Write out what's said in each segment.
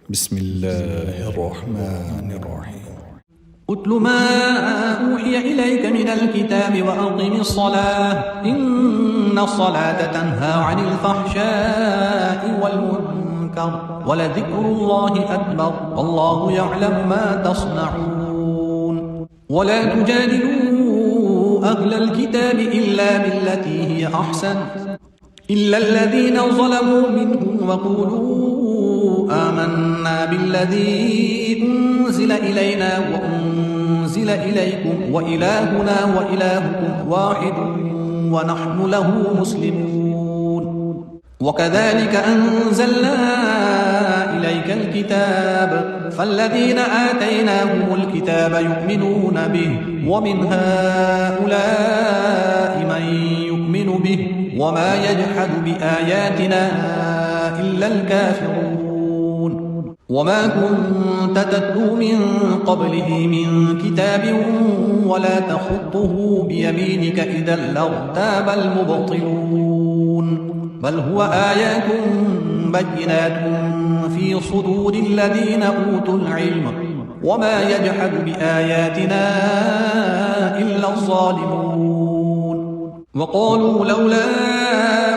بسم الله الرحمن الرحيم. أتل ما أوحي إليك من الكتاب وأقم الصلاة إن الصلاة تنهى عن الفحشاء والمنكر ولذكر الله أكبر والله يعلم ما تصنعون. ولا تجادلوا أهل الكتاب إلا بالتي هي أحسن إلا الذين ظلموا منهم وقولوا آمنا بالذي أنزل إلينا وأنزل إليكم وإلهنا وإلهكم واحد ونحن له مسلمون. وكذلك أنزلنا إليك الكتاب فالذين آتيناهم الكتاب يؤمنون به ومن هؤلاء من يؤمن به وما يجحد بآياتنا إلا الكافرون. وما كنت تتلو من قبله من كتاب ولا تخطه بيمينك إذا لارتاب المبطلون بل هو آيات بينات في صدور الذين أوتوا العلم وما يجحد بآياتنا إلا الظالمون. وقالوا لولا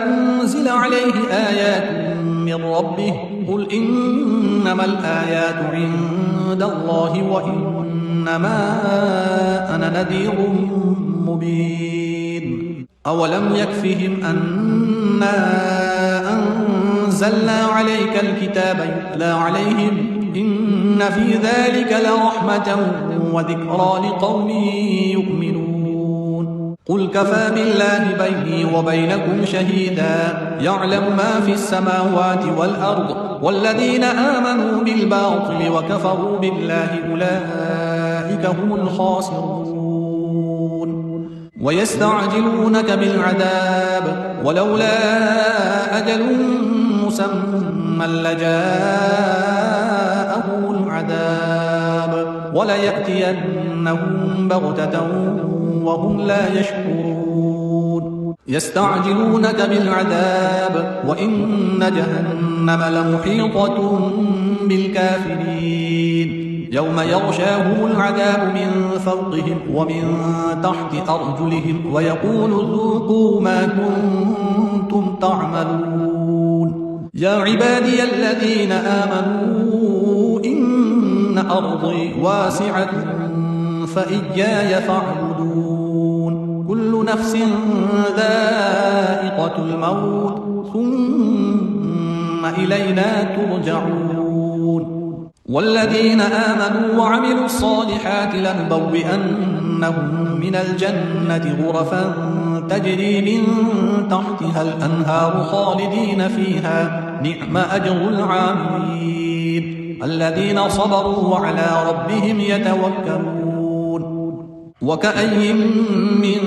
أنزل عليه آيات من ربه قل إنما الآيات عند الله وإنما أنا نذير مبين. أولم يكفهم أنا أنزلنا عليك الكتاب يتلى عليهم إن في ذلك لرحمة وذكرى لقوم يؤمنون. قل كفى بالله بيني وبينكم شهيدا يعلم ما في السماوات والأرض والذين آمنوا بالباطل وكفروا بالله أولئك هم الخاسرون. ويستعجلونك بالعذاب ولولا أجل مسمى لجاءهم العذاب وليأتينهم بغتة وهم لا يشكرون. يستعجلونك بالعذاب وإن جهنم لمحيطة بالكافرين يوم يغشاهم العذاب من فوقهم ومن تحت أرجلهم ويقول ذوقوا ما كنتم تعملون. يا عبادي الذين آمنوا إن أرضي واسعة فإياي فاعبدون. كل نفس ذائقة الموت ثم إلينا ترجعون. والذين آمنوا وعملوا الصالحات لنبوئنهم من الجنة غرفا تجري من تحتها الأنهار خالدين فيها نعم أجر العاملين الذين صبروا وعلى ربهم يتوكلون. وكأي من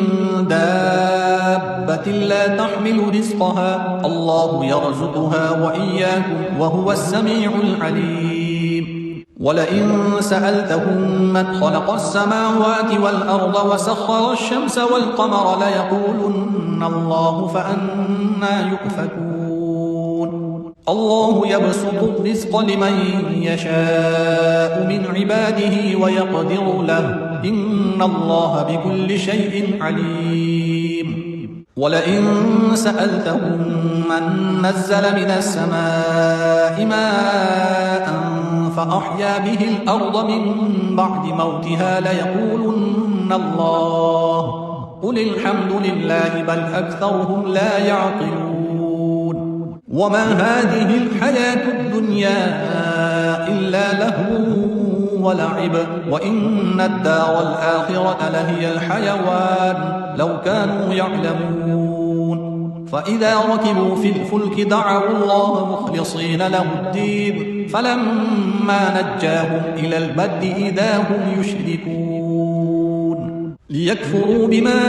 دابة لا تحمل رزقها الله يرزقها وإياكم وهو السميع العليم. ولئن سألتهم من خلق السماوات والأرض وسخر الشمس والقمر ليقولن الله فأنى يؤفكون. الله يبسط الرزق لمن يشاء من عباده ويقدر له إن الله بكل شيء عليم. ولئن سألتهم من نزل من السماء ماء فأحيا به الأرض من بعد موتها ليقولن الله قل الحمد لله بل أكثرهم لا يعقلون. وما هذه الحياة الدنيا إلا لهو ولعب وإن الدار الآخرة لهي الحيوان لو كانوا يعلمون. فإذا ركبوا في الفلك دعوا الله مخلصين له الدين فلما نجاهم إلى البر إذا هم يشركون. ليكفروا بما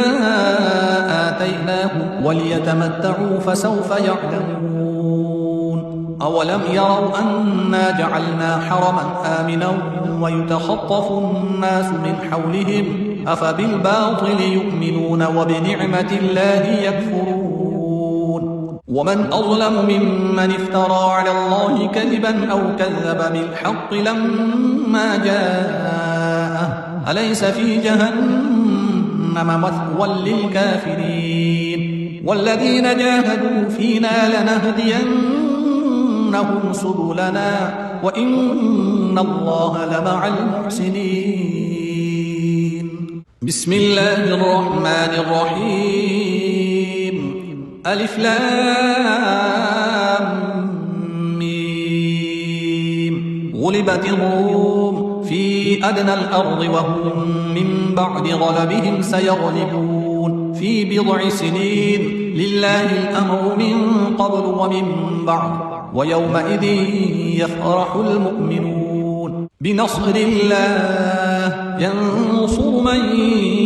آتيناهم وليتمتعوا فسوف يعلمون. أولم يروا أنا جعلنا حرما آمنا ويتخطف الناس من حولهم أفبالباطل يؤمنون وبنعمة الله يكفرون. ومن أظلم ممن افترى على الله كذبا أو كذب بالحق لما جاءه أليس في جهنم مثوى للكافرين والذين جاهدوا فينا لنهدينهم سبلنا وإن الله لمع المحسنين. بسم الله الرحمن الرحيم. ألف لام ميم. غلبت الروم في أدنى الأرض وهم من بعد غلبهم سيغلبون في بضع سنين لله الأمر من قبل ومن بعد ويومئذ يفرح المؤمنون بنصر الله ينصر من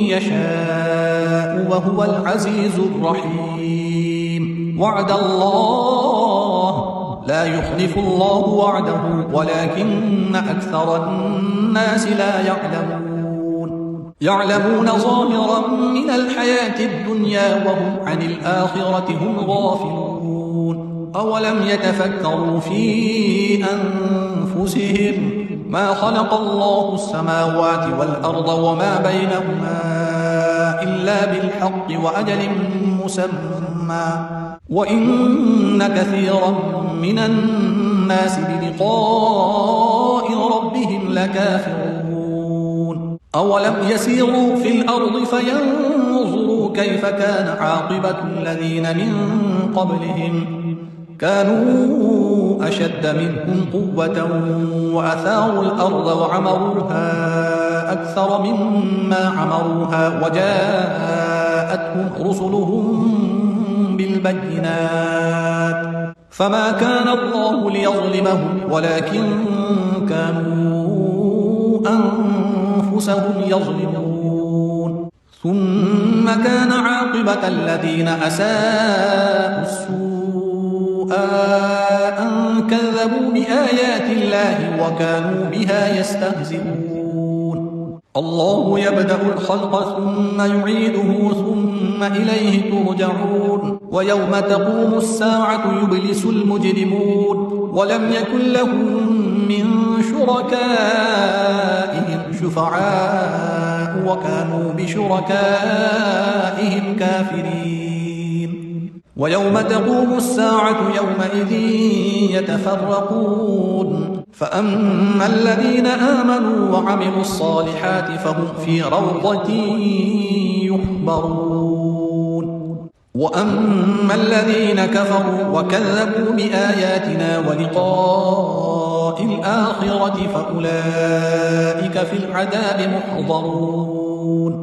يشاء وهو العزيز الرحيم. وعد الله لا يخلف الله وعده ولكن أكثر الناس لا يعلمون ظاهرا من الحياة الدنيا وهم عن الآخرة هم غافلون. أولم يتفكروا في أنفسهم ما خلق الله السماوات والأرض وما بينهما إلا بالحق وأجل مسمى وإن كثيرا من الناس بلقاء ربهم لكافرون. أولم يسيروا في الأرض فينظروا كيف كان عاقبة الذين من قبلهم كانوا أشد منهم قوة وأثاروا الأرض وعمروها أكثر مما عمروها وجاءتهم رسلهم بالبينات فما كان الله ليظلمهم ولكن كانوا أنفسهم يظلمون. ثم كان عاقبة الذين أساءوا السوء أن كذبوا بآيات الله وكانوا بها يستهزئون. الله يبدأ الخلق ثم يعيده ثم إليه ترجعون. ويوم تقوم الساعة يبلس المجرمون ولم يكن لهم من شركائهم شفعاء وكانوا بشركائهم كافرين. ويوم تقوم الساعة يومئذ يتفرقون فأما الذين آمنوا وعملوا الصالحات فهم في روضة يحبرون. وأما الذين كفروا وكذبوا بآياتنا ولقاء الآخرة فأولئك في العذاب محضرون.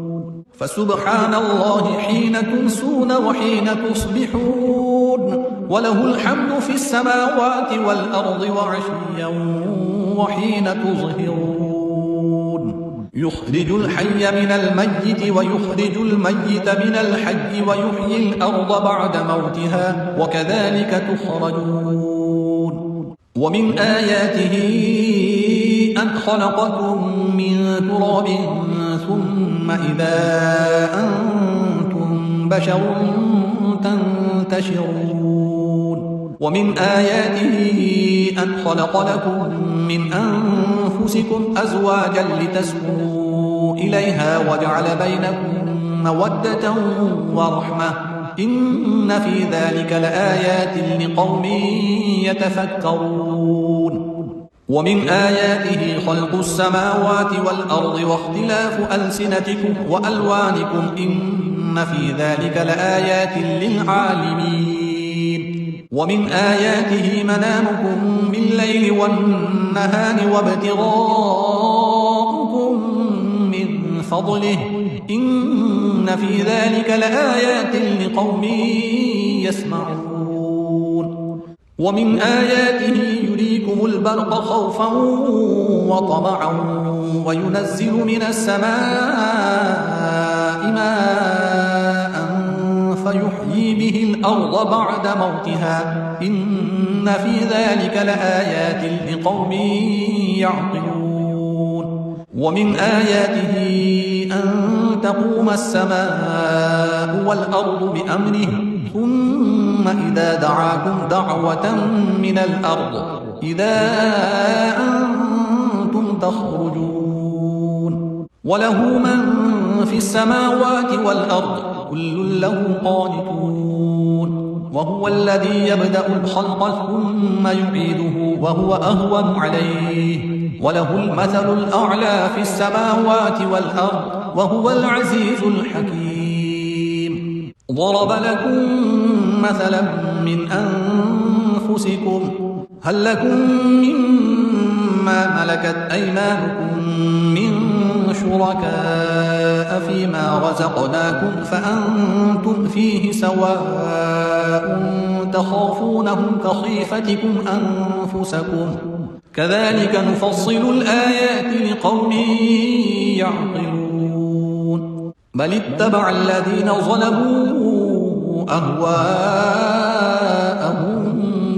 فسبحان الله حين تمسون وحين تصبحون وله الحمد في السماوات والأرض وعشيا وحين تظهرون. يخرج الحي من الميت ويخرج الميت من الحي ويحيي الأرض بعد موتها وكذلك تخرجون. ومن آياته أن خلقكم من تراب ثم إذا أنتم بشر تنتشرون. ومن آياته أن خلق لكم من أنفسكم أزواجا لتسكنوا إليها وجعل بينكم مودة ورحمة إن في ذلك لآيات لقوم يتفكرون. ومن آياته خلق السماوات والأرض واختلاف ألسنتكم وألوانكم إن في ذلك لآيات للعالمين. ومن آياته منامكم بالليل والنهار وابتغاؤكم من فضله إن في ذلك لآيات لقوم يسمعون. ومن آياته يريكم البرق خوفا وطمعا وينزل من السماء ماء فيحيي به الأرض بعد موتها إن في ذلك لآيات لقوم يعقلون. ومن آياته أن تقوم السماء والأرض بأمره ثم إذا دعاكم دعوة من الأرض إذا أنتم تخرجون وله من في السماوات والأرض كل له قانتون وهو الذي يبدأ الخلق ثم يعيده وهو أهون عليه وله المثل الأعلى في السماوات والأرض وهو العزيز الحكيم ضرب لكم مثلا من أنفسكم هل لكم مما ملكت أيمانكم من شركاء فيما رزقناكم فأنتم فيه سواء تخافونهم كخيفتكم أنفسكم كذلك نفصل الآيات لقوم يعقلون بل اتبع الذين ظلموا أهواءهم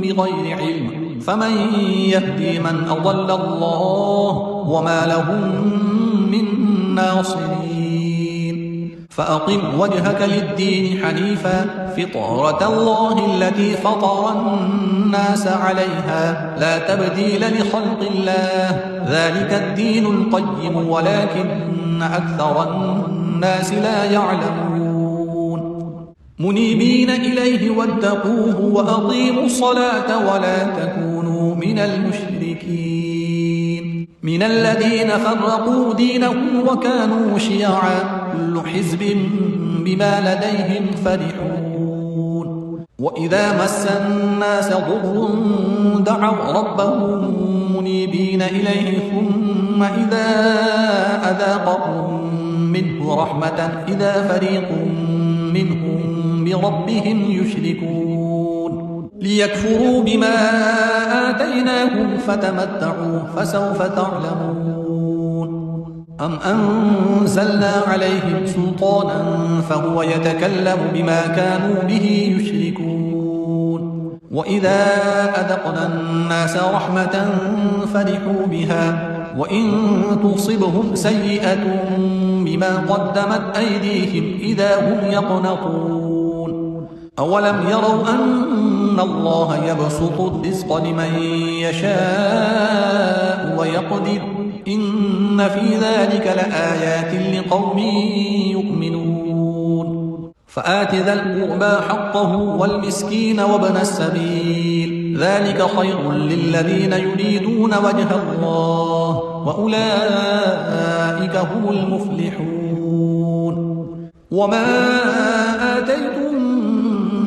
بغير علم فمن يهدي من أضل الله وما لهم من ناصرين فأقم وجهك للدين حنيفا فطرة الله التي فطر الناس عليها لا تبديل لخلق الله ذلك الدين القيم ولكن أكثر الناس لا يعلمون منيبين إليه واتقوه وأقيموا الصلاة ولا تكونوا من المشركين من الذين فرقوا دينهم وكانوا شيعا كل حزب بما لديهم فرحون وإذا مس الناس ضر دعوا ربهم منيبين إليه ثم إذا أذاقهم منه رحمة إذا فريق منهم بربهم يشركون ليكفروا بما آتيناهم فتمتعوا فسوف تعلمون أم أنزلنا عليهم سلطانا فهو يتكلم بما كانوا به يشركون وإذا أذقنا الناس رحمة فرحوا بها وإن تصبهم سيئة بما قدمت أيديهم إذا هم يقنطون أولم يروا أن الله يبسط الرزق لمن يشاء ويقدر إن في ذلك لآيات لقوم يؤمنون فآت ذا القربى حقه والمسكين وابن السبيل ذلك خير للذين يريدون وجه الله وأولئك هم المفلحون وما آتيتم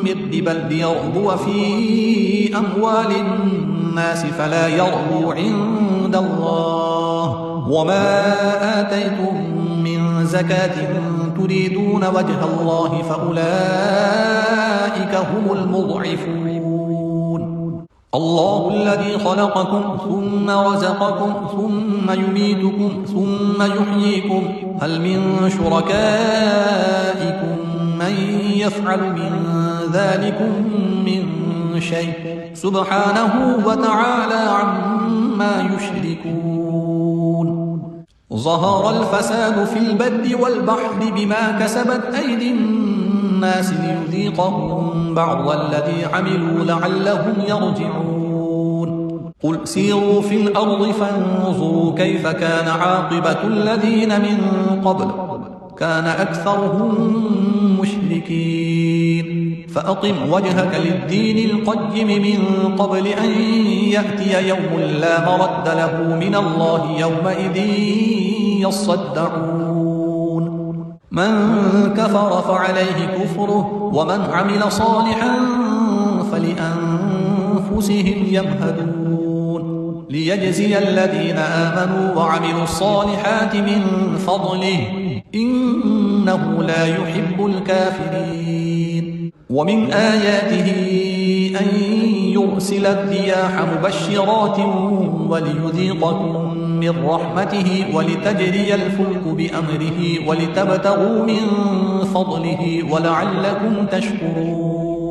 من ربا ليربو في أموال الناس فلا يربو عند الله وما آتيتم من زكاة تريدون وجه الله فأولئك هم المضعفون الله الذي خلقكم ثم رزقكم ثم يميتكم ثم يحييكم هل من شركائكم من يفعل من ذلكم من شيء سبحانه وتعالى عما يشركون ظهر الفساد في البر والبحر بما كسبت أيدي الناس ليذيقهم بعض الذي عملوا لعلهم يرجعون قل سيروا في الأرض فانظروا كيف كان عاقبة الذين من قبل كان أكثرهم مشركين فأقم وجهك للدين القيم من قبل أن يأتي يوم لا مرد له من الله يومئذ يصدعون من كفر فعليه كفره ومن عمل صالحا فلأنفسهم يمهدون ليجزي الذين آمنوا وعملوا الصالحات من فضله إنه لا يحب الكافرين ومن آياته أن يرسل الرياح مبشرات وليذيقكم من رحمته ولتجري الفلك بأمره ولتبتغوا من فضله ولعلكم تشكرون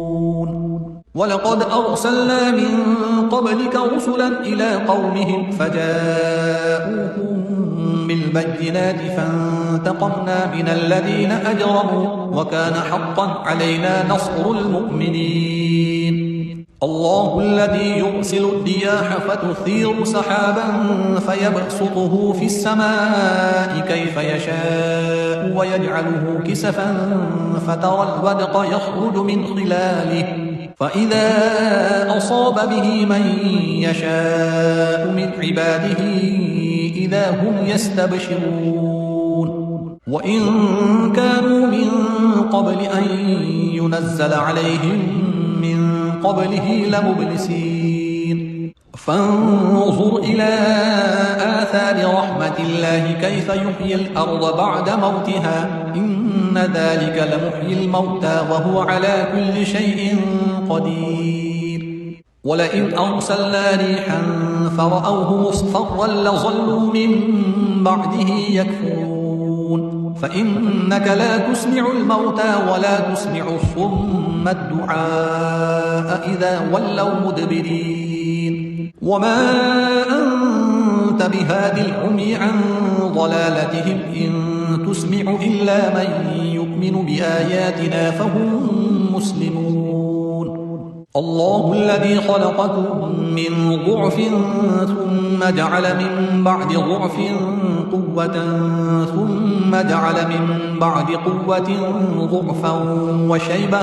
ولقد أرسلنا من قبلك رسلا إلى قومهم فجاءوهم بالبينات فانتقمنا من الذين أجرموا وكان حقا علينا نصر المؤمنين الله الذي يرسل الرياح فتثير سحابا فيبسطه في السماء كيف يشاء ويجعله كسفا فترى الودق يخرج من خلاله فإذا أصاب به من يشاء من عباده إذا هم يستبشرون وإن كانوا من قبل أن ينزل عليهم من قبله لمبلسين فانظر إلى آثار رحمة الله كيف يحيي الأرض بعد موتها إن ذلك لمحيي الموتى وهو على كل شيء قدير ولئن أرسلنا ريحا فرأوه مصفرا لظلوا من بعده يكفرون فإنك لا تسمع الموتى ولا تسمع الصم الدعاء إذا ولوا مدبرين وما أنت بهاد العمي عن ضلالتهم إن تسمع إلا من يؤمن بآياتنا فهم مسلمون الله الذي خلقكم من ضعف ثم جعل من بعد ضعف قوة ثم جعل من بعد قوة ضعفا وشيبة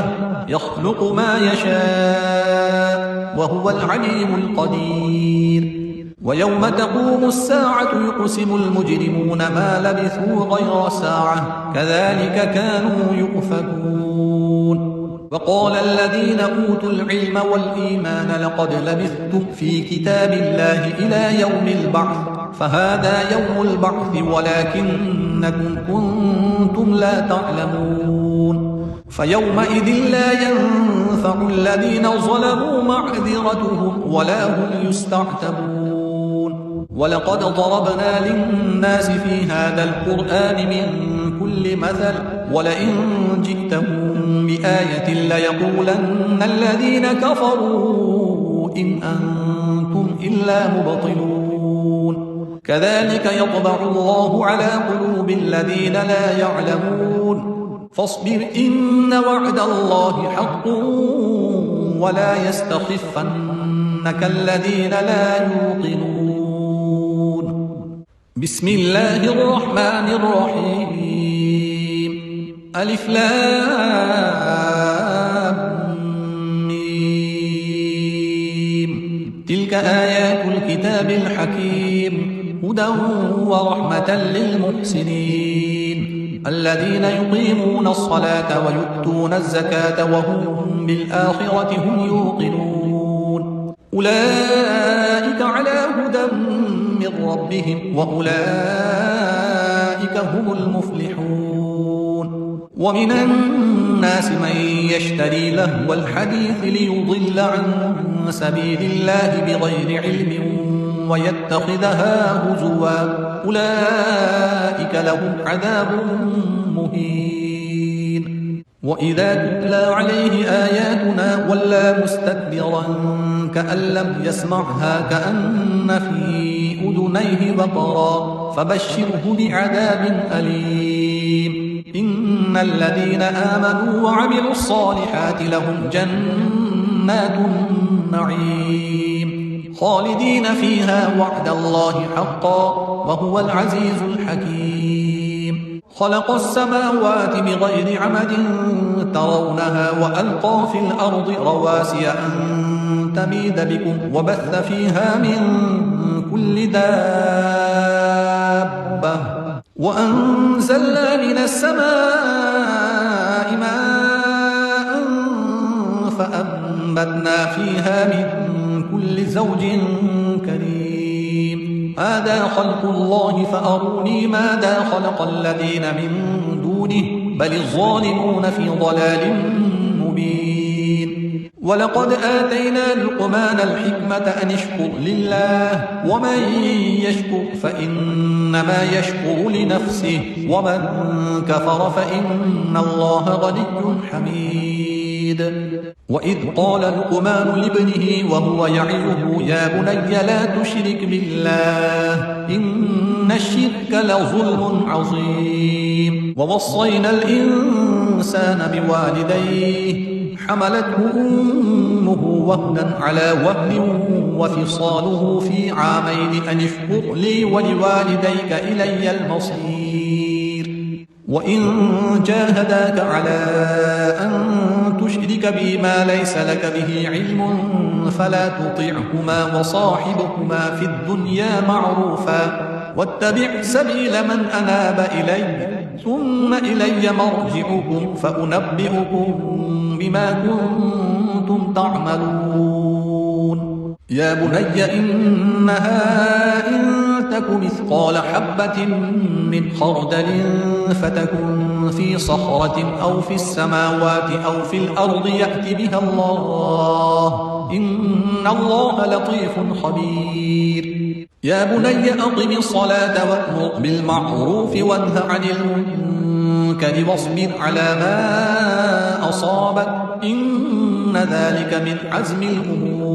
يخلق ما يشاء وهو العليم القدير ويوم تقوم الساعة يقسم المجرمون ما لبثوا غير ساعة كذلك كانوا يؤفكون وقال الذين أوتوا العلم والإيمان لقد لبثتم في كتاب الله إلى يوم البعث فهذا يوم البعث ولكنكم كنتم لا تعلمون فيومئذ لا ينفع الذين ظلموا معذرتهم ولا هم يستعتبون ولقد ضربنا للناس في هذا القرآن من كل مثل ولئن جئتهم بآية ليقولن الذين كفروا إن أنتم إلا مبطلون كذلك يطبع الله على قلوب الذين لا يعلمون فاصبر إن وعد الله حق ولا يستخفنك الذين لا يوقنون بسم الله الرحمن الرحيم ألف لام ميم تلك آيات الكتاب الحكيم هدى ورحمة للمحسنين الذين يقيمون الصلاة ويؤتون الزكاة وهم بالآخرة هم يوقنون أولئك على هدى من ربهم وأولئك هم المفلحون ومن الناس من يشتري لهو الحديث ليضل عن سبيل الله بغير علم ويتخذها هزوا أولئك لهم عذاب مهين وإذا تتلى عليه آياتنا ولى مستكبرا كأن لم يسمعها كأن في أذنيه وقرا فبشره بعذاب أليم إن الذين آمنوا وعملوا الصالحات لهم جنات النعيم خالدين فيها وعد الله حقا وهو العزيز الحكيم خلق السماوات بغير عمد ترونها وألقى في الأرض رواسي أن تميد بكم وبث فيها من كل دابة وأنزلنا من السماء ماء فأنبتنا فيها من كل زوج كريم هذا خلق الله فأروني ماذا خلق الذين من دونه بل الظالمون في ضلال مبين ولقد آتينا لقمان الحكمة أن اشكر لله ومن يشكر فإنما يشكر لنفسه ومن كفر فإن الله غني حميد وإذ قال لقمان لابنه وهو يعظه يا بني لا تشرك بالله إن الشرك لظلم عظيم ووصينا الإنسان بوالديه حملته أمه وهنا على وهن وفصاله في عامين أن اشكر لي ولوالديك إلي المصير وإن جاهداك على أن تشرك بي ما ليس لك به علم فلا تطعهما وصاحبهما في الدنيا معروفا واتبع سبيل من أناب إلي ثم إلي مرجعكم فأنبئكم بما كنتم تعملون يا بني إنها إن تك مثقال حبة من خردل فتكن في صخرة أو في السماوات أو في الأرض يأت بها الله إن الله لطيف خبير يا بني أقم الصلاة وأمر بالمعروف وانه عن المنكر واصبر على ما أصابك إن ذلك من عزم الأمور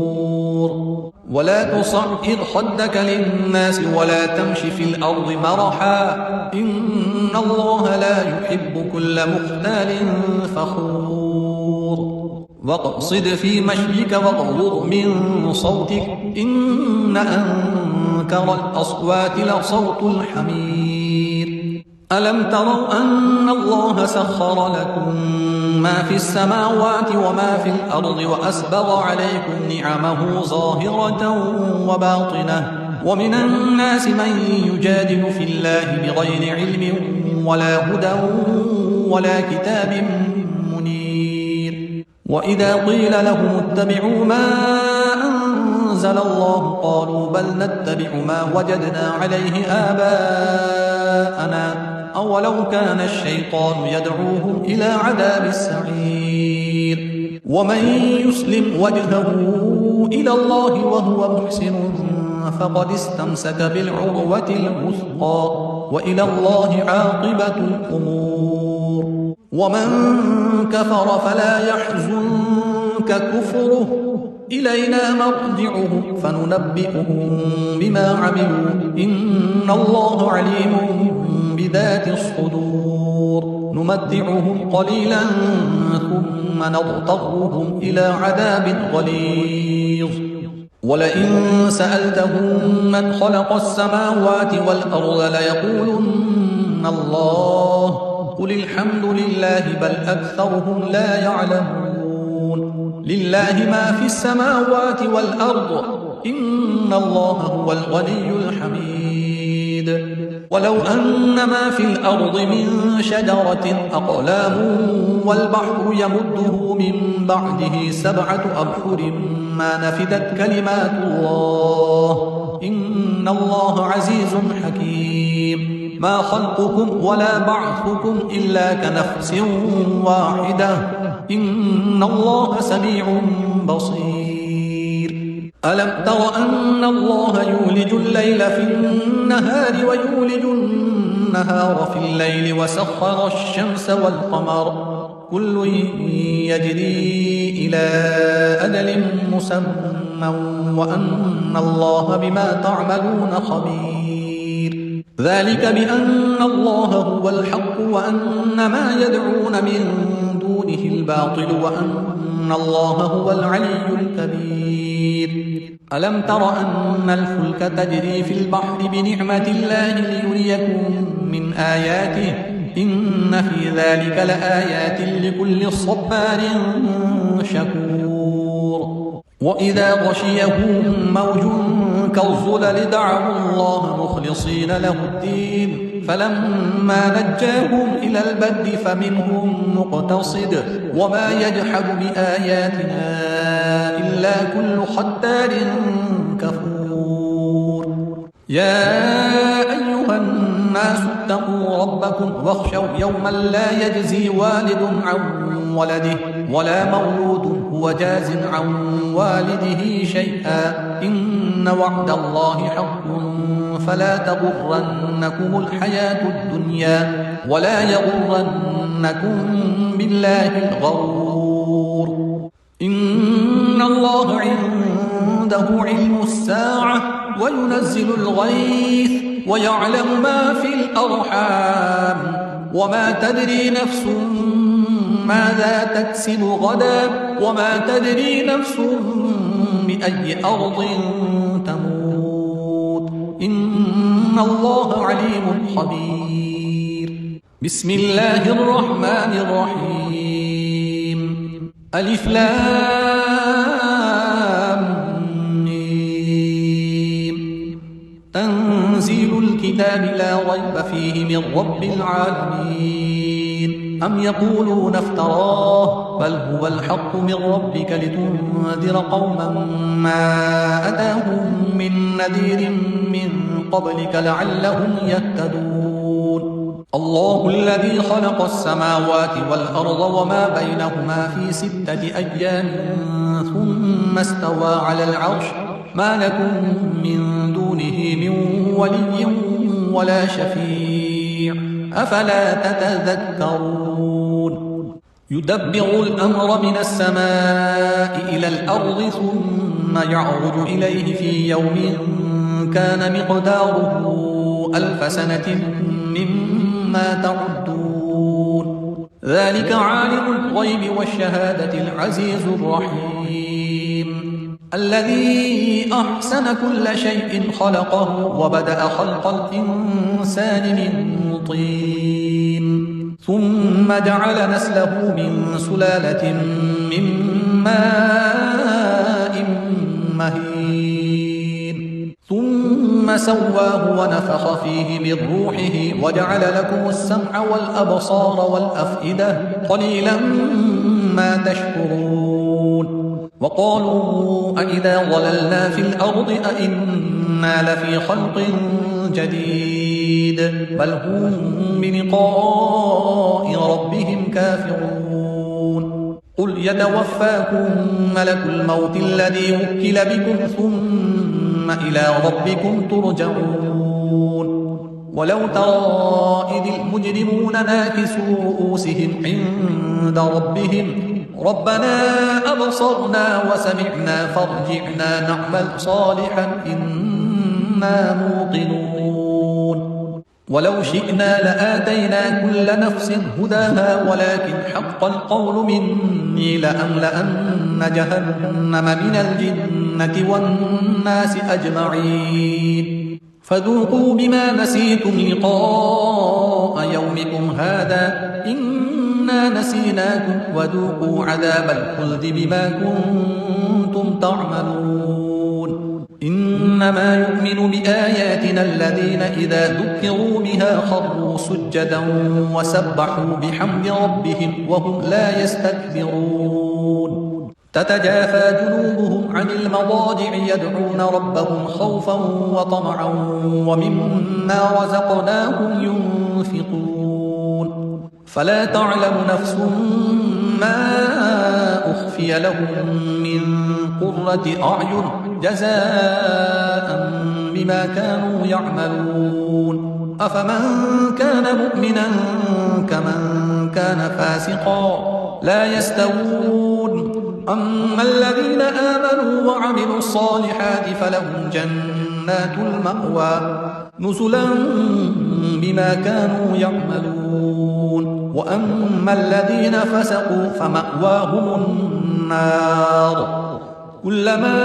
ولا تصعر خدك للناس ولا تمش في الأرض مرحا إن الله لا يحب كل مختال فخور واقصد في مشيك واغضض من صوتك إن أنكر الأصوات لصوت الحمير ألم تروا أن الله سخر لكم ما في السماوات وما في الأرض وأسبغ عليكم نعمه ظاهرة وباطنة ومن الناس من يجادل في الله بغير علم ولا هدى ولا كتاب منير وإذا قيل لهم اتبعوا ما أنزل الله قالوا بل نتبع ما وجدنا عليه آباءنا أولو كان الشيطان يدعوهم إلى عذاب السعير ومن يسلم وجهه إلى الله وهو محسن فقد استمسك بالعروة الوثقى وإلى الله عاقبة الأمور ومن كفر فلا يحزنك كفره إلينا مرجعهم فننبئهم بما عملوا إن الله عليم بذات الصدور نمتعهم قليلا ثم نضطرهم إلى عذاب غليظ ولئن سألتهم من خلق السماوات والأرض ليقولن الله قل الحمد لله بل أكثرهم لا يعلمون لله ما في السماوات والأرض إن الله هو الغني الحميد ولو أن ما في الأرض من شجرة أقلام والبحر يمده من بعده 7 أبحر ما نفدت كلمات الله إن الله عزيز حكيم ما خلقكم ولا بعثكم إلا كنفس واحدة إن الله سميع بصير ألم تر أن الله يولج الليل في النهار ويولج النهار في الليل وسخر الشمس والقمر كل يجري إلى أجل مسمى وأن الله بما تعملون خبير ذلك بأن الله هو الحق وأن ما يدعون من دونه الباطل وأن الله هو العلي الكبير ألم تر أن الفلك تجري في البحر بنعمة الله ليريكم من آياته إن في ذلك لآيات لكل صبار شكور وإذا غشيهم موج كالظلل دعوا الله مخلصين له الدين فلما نجاهم إلى البر فمنهم مقتصد وما يجحد بآياتنا إلا كل ختار كفور يا أيها الناس اتقوا ربكم واخشوا يوما لا يجزي والد عن ولده ولا مولود هو جاز عن والده شيئا إن وعد الله حق فلا تغرنكم الحياة الدنيا ولا يغرنكم بالله الغرور إن الله عنده علم الساعة وينزل الغيث ويعلم ما في الأرحام وما تدري نفس ماذا تكسب غدا وما تدري نفس بأي أرض تموت إن الله عليم خبير. بسم الله الرحمن الرحيم. ألف لام ميم. تنزيل الكتاب لا ريب فيه من رب العالمين. أم يقولون افتراه بل هو الحق من ربك لتنذر قوما ما أتاهم من نذير من قبلك لعلهم يهتدون. الله الذي خلق السماوات والأرض وما بينهما في 6 أيام ثم استوى على العرش ما لكم من دونه من ولي ولا شفيع أفلا تتذكرون. يدبر الأمر من السماء إلى الأرض ثم يعرج إليه في يوم كان مقداره 1000 سنة مما تعدون. ذلك عالم الغيب والشهادة العزيز الرحيم الذي أحسن كل شيء خلقه وبدأ خلق الإنسان من طين ثم جعل نسله من سلالة من ماء مهين ثم سواه ونفخ فيه من روحه وجعل لكم السمع والأبصار والأفئدة قليلا ما تشكرون. وقالوا أإذا ضللنا في الأرض أإنا لفي خلق جديد بل هم بلقاء ربهم كافرون. قل يتوفاكم ملك الموت الذي وكل بكم ثم إلى ربكم ترجعون. ولو ترى إذ المجرمون ناكسوا رؤوسهم عند ربهم ربنا أبصرنا وسمعنا فارجعنا نعمل صالحا إنا موقنون. ولو شئنا لآتينا كل نفس هداها ولكن حق القول مني لأملأن جهنم من الجنة والناس أجمعين. فذوقوا بما نسيتم لقاء يومكم هذا إنا نسيناكم وذوقوا عذاب الخلد بما كنتم تعملون. إنما يؤمن بآياتنا الذين إذا ذكروا بها خروا سجدا وسبحوا بحمد ربهم وهم لا يستكبرون. تتجافى جنوبهم عن المضاجع يدعون ربهم خوفا وطمعا ومما رزقناهم ينفقون. فلا تعلم نفس ما أخفي لهم من قرة أعين جزاء بما كانوا يعملون. أفمن كان مؤمنا كمن كان فاسقا لا يستوون. أما الذين آمنوا وعملوا الصالحات فلهم جنات المأوى نزلا بما كانوا يعملون. وأما الذين فسقوا فمأواهم النار كلما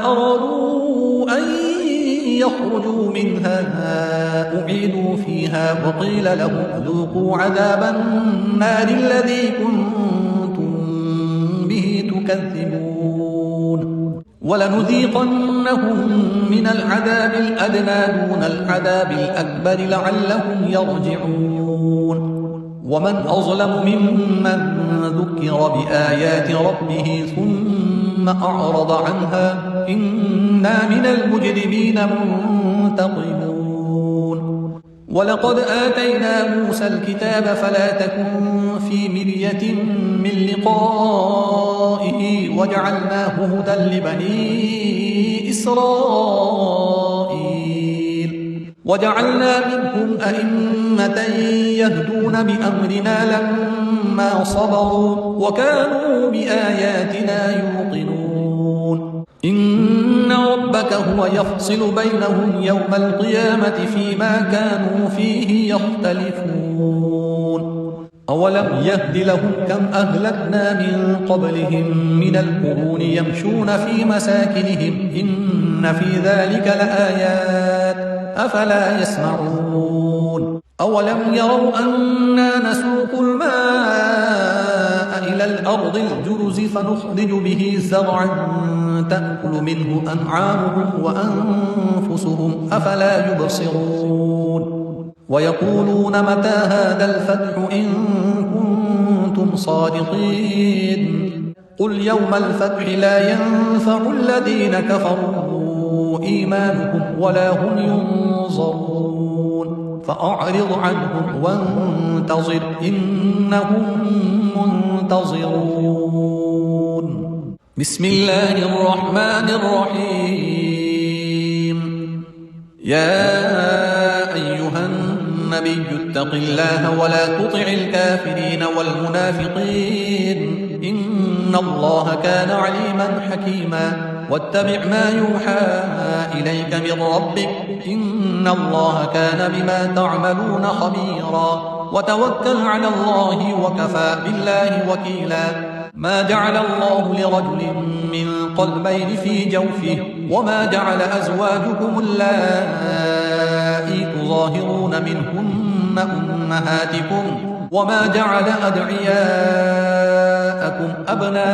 أرادوا أن يخرجوا منها أعيدوا فيها وقيل لهم ذوقوا عذاب النار الذي كنتم به تكذبون. ولنذيقنهم من العذاب الأدنى دون العذاب الأكبر لعلهم يرجعون. ومن أظلم ممن ذكر بآيات ربه ثم أعرض عنها إنا من المجرمين منتقمون. ولقد آتينا موسى الكتاب فلا تكن في مرية من لقائه وجعلناه هدى لبني إسرائيل. وجعلنا منهم أئمة يهدون بأمرنا لما صبروا وكانوا بآياتنا يوقنون. إن ربك ربك هو يفصل بينهم يوم القيامة فيما كانوا فيه يختلفون أولم يهد لهم كم أهلكنا من قبلهم من القرون يمشون في مساكنهم إن في ذلك لآيات أفلا يسمعون أولم يروا أنا نسوق الماء إلى الأرض الجرز فنخرج به زرعا تأكل منه أنعامهم وأنفسهم أفلا يبصرون ويقولون متى هذا الفتح إن كنتم صادقين قل يوم الفتح لا ينفع الذين كفروا إيمانهم ولا هم ينظرون فأعرض عنهم وانتظر إنهم منتظرون بسم الله الرحمن الرحيم يا أيها النبي اتق الله ولا تطع الكافرين والمنافقين إن الله كان عليما حكيما واتبع ما يوحى إليك من ربك إن الله كان بما تعملون خبيرا وتوكل على الله وكفى بالله وكيلا ما جعل الله لرجل من قلبين في جوفه وما جعل أزواجكم اللائي تظاهرون منهن أمهاتكم وما جعل أدعياءكم أبناءكم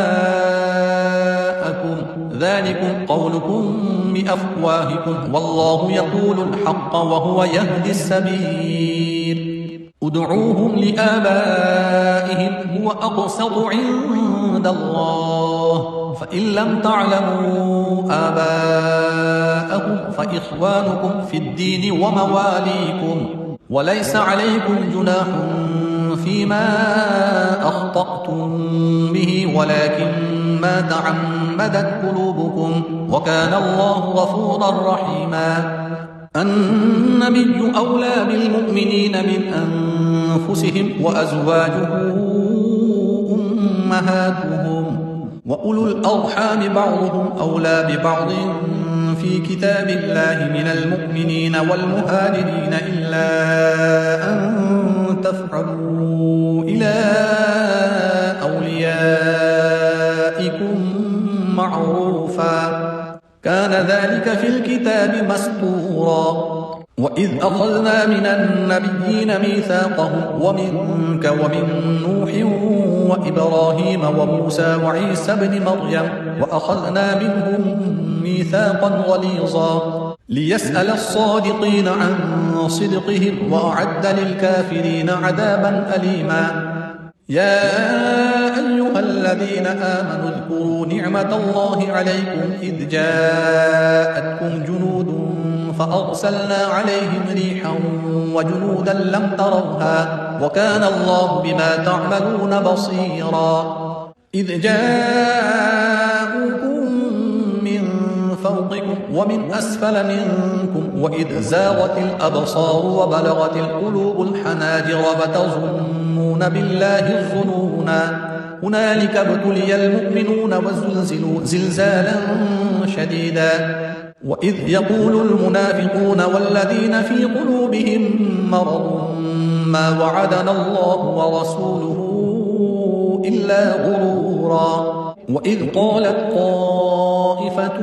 ذلكم قولكم بأفواهكم والله يقول الحق وهو يهدي السبيل ادعوهم لآبائهم هو أقسط عند الله فإن لم تعلموا آباءهم فإخوانكم في الدين ومواليكم وليس عليكم جناح فيما أخطأتم به ولكن ما تعمدت قلوبكم وكان الله غفورا رحيما النبي أولى بالمؤمنين من أنفسهم وأزواجه أمهاتهم وأولو الأرحام بعضهم أولى ببعض في كتاب الله من المؤمنين والمهاجرين إلا أن تفعلوا إلى أوليائكم معروفا كان ذلك في الكتاب مسطورا وإذ أخذنا من النبيين ميثاقهم ومنك ومن نوح وإبراهيم وموسى وعيسى بن مريم وأخذنا منهم ميثاقا غليظا ليسأل الصادقين عن صدقهم وأعد للكافرين عذابا أليما يا أيها الذين آمنوا اذكروا نعمة الله عليكم إذ جاءتكم جنود فأرسلنا عليهم ريحا وجنودا لم تروها وكان الله بما تعملون بصيرا إذ جاءوكم من فوقكم ومن أسفل منكم وإذ زاغت الأبصار وبلغت القلوب الحناجر وتظنون بالله الظنونا هنالك ابتلي المؤمنون وزلزلوا زلزالا شديدا وإذ يقول المنافقون والذين في قلوبهم مرض ما وعدنا الله ورسوله إلا غرورا وإذ قالت طائفة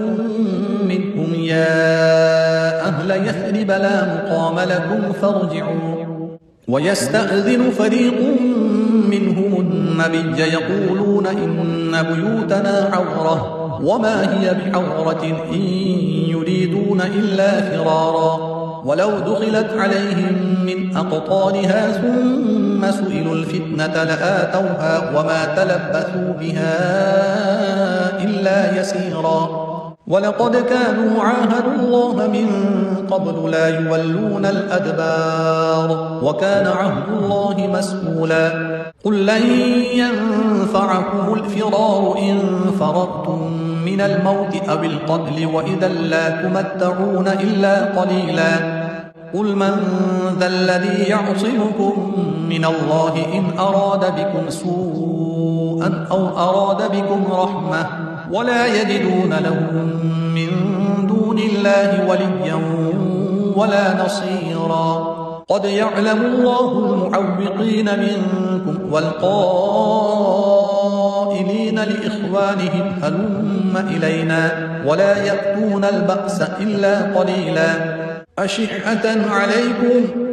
منهم يا أهل يثرب لا مقام لكم فارجعوا ويستأذن فريق منهم النبي يقولون إن بيوتنا عورة وما هي بعورة إن يريدون إلا فرارا ولو دخلت عليهم من أقطارها ثم سئلوا الفتنة لآتوها وما تلبثوا بها إلا يسيرا ولقد كانوا عاهدوا الله من قبل لا يولون الأدبار وكان عهد الله مسؤولا قل لن ينفعكم الفرار إن فررتم من الموت أو القتل وإذا لا تمتعون إلا قليلا قل من ذا الذي يعصمكم من الله إن أراد بكم سوءا أو أراد بكم رحمة ولا يجدون لهم من دون الله وليا ولا نصيرا قد يعلم الله المعوقين منكم والقائلين لإخوانهم هلم إلينا ولا يأتون البأس إلا قليلا أشحة عليكم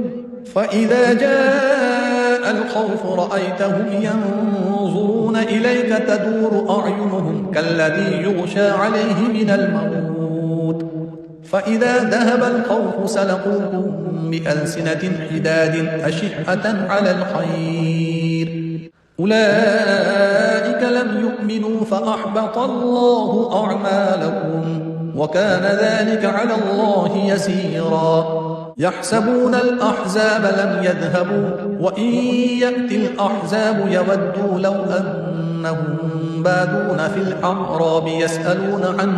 فإذا جاء الخوف رأيتهم ينظرون إليك تدور أعينهم كالذي يغشى عليه من الموت فإذا ذهب الخوف سلقوكم بألسنة حداد أشحة على الخير أولئك لم يؤمنوا فأحبط الله أعمالهم وكان ذلك على الله يسيرا يحسبون الأحزاب لم يذهبوا وإن يأتي الأحزاب يودوا لو أنهم بادون في الأعراب يسألون عن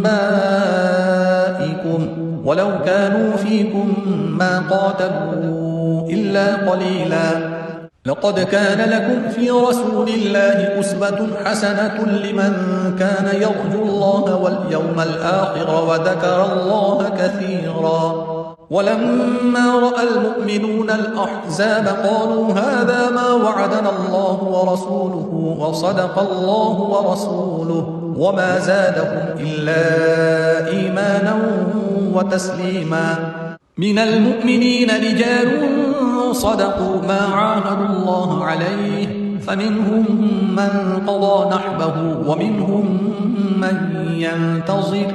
أنبائكم ولو كانوا فيكم ما قاتلوا إلا قليلا لقد كان لكم في رسول الله أسوة حسنة لمن كان يرجو الله واليوم الآخر وذكر الله كثيرا ولما رأى المؤمنون الأحزاب قالوا هذا ما وعدنا الله ورسوله وصدق الله ورسوله وما زادهم إلا إيمانا وتسليما من المؤمنين رجال صدقوا ما عاهدوا الله عليه فمنهم من قضى نحبه ومنهم من ينتظر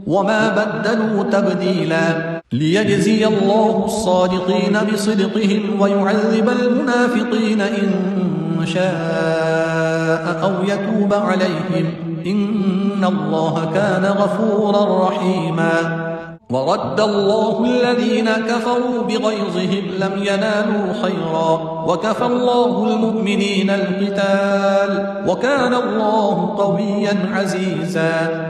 وما بدلوا تبديلا ليجزي الله الصادقين بصدقهم ويعذب المنافقين إن شاء أو يتوب عليهم إن الله كان غفورا رحيما ورد الله الذين كفروا بغيظهم لم ينالوا خيرا وكفى الله المؤمنين القتال وكان الله قويا عزيزا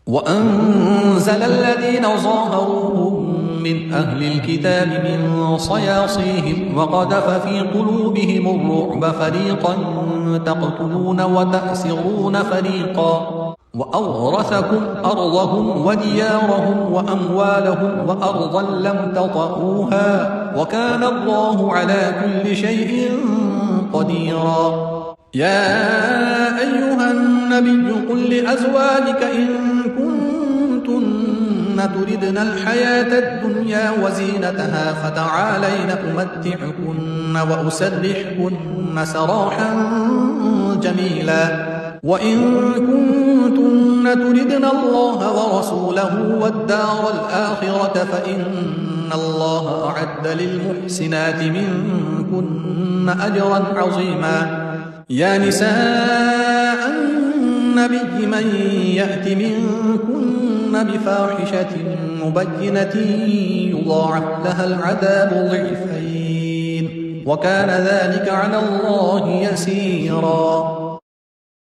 وأنزل الذين ظاهروهم من أهل الكتاب من صياصيهم وقذف في قلوبهم الرعب فريقا تقتلون وتأسرون فريقا وأورثكم أرضهم وديارهم وأموالهم وأرضا لم تطئوها وكان الله على كل شيء قديرا يا أيها النبي قل لأزواجك إن كنتن تردن الحياة الدنيا وزينتها فتعالين أمتعكن وأسرحكن سراحا جميلا وإن كنتن تردن الله ورسوله والدار الآخرة فإن الله أعد للمحسنات منكن أجرا عظيما يا نساء النبي من يأت منكن بفاحشة مبينة يضاعف لها العذاب ضعفين وكان ذلك على الله يسيرا